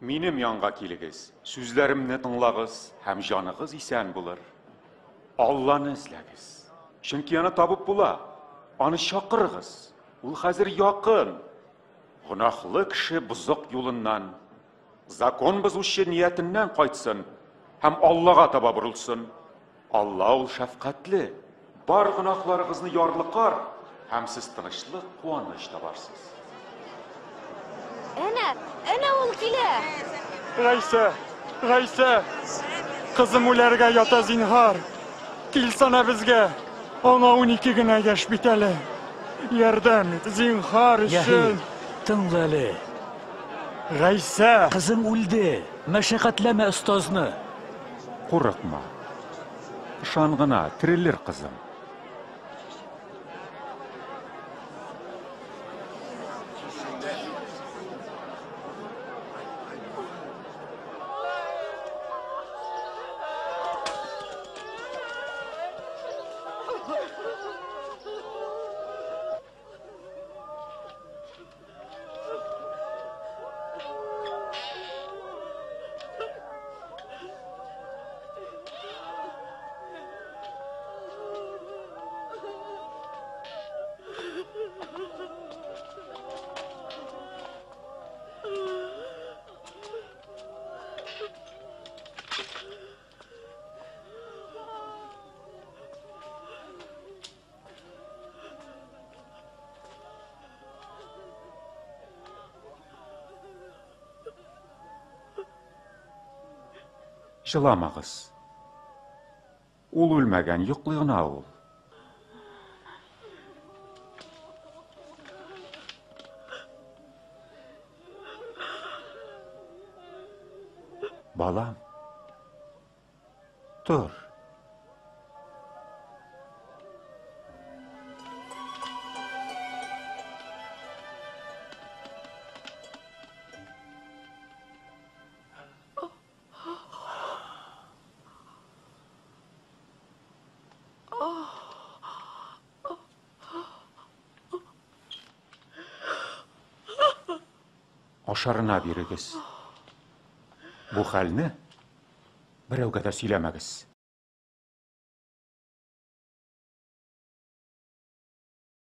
Минем янга килегез, сүзләремне тыңлагыз, һәм җаныгыз исән булыр. Алланы эзләгез. Чөнки аны табып була. Аны чакырыгыз. Ул хәзер якын. Гөнаһлы кеше бузык юлыннан, закон бозучы ниятеннән кайтсын һәм Аллага таба бурылсын. Алла ул шәфкатьле. Бар гөнаһларыгызны ярлыкар һәм сез тынычлык, куаныч табарсыз. Әнә ул килә. Гайса, кызым үләргә ята зинһар. Кил сана безгә. Аңа 12 генә яшь бит әле. Ярдәм ит, зинһар өчен. Тыңла әле. Гайса, Кызың үлде. Мәшәкатьләмә остазны. Курыкма. Ышан гына, тирелер кызым. Жыламагыз. Ул үлмәгән, йоклый гына ул. Балам, тор. Ашарына бирегез. Бу хәлне берәүгә дә сөйләмәгез.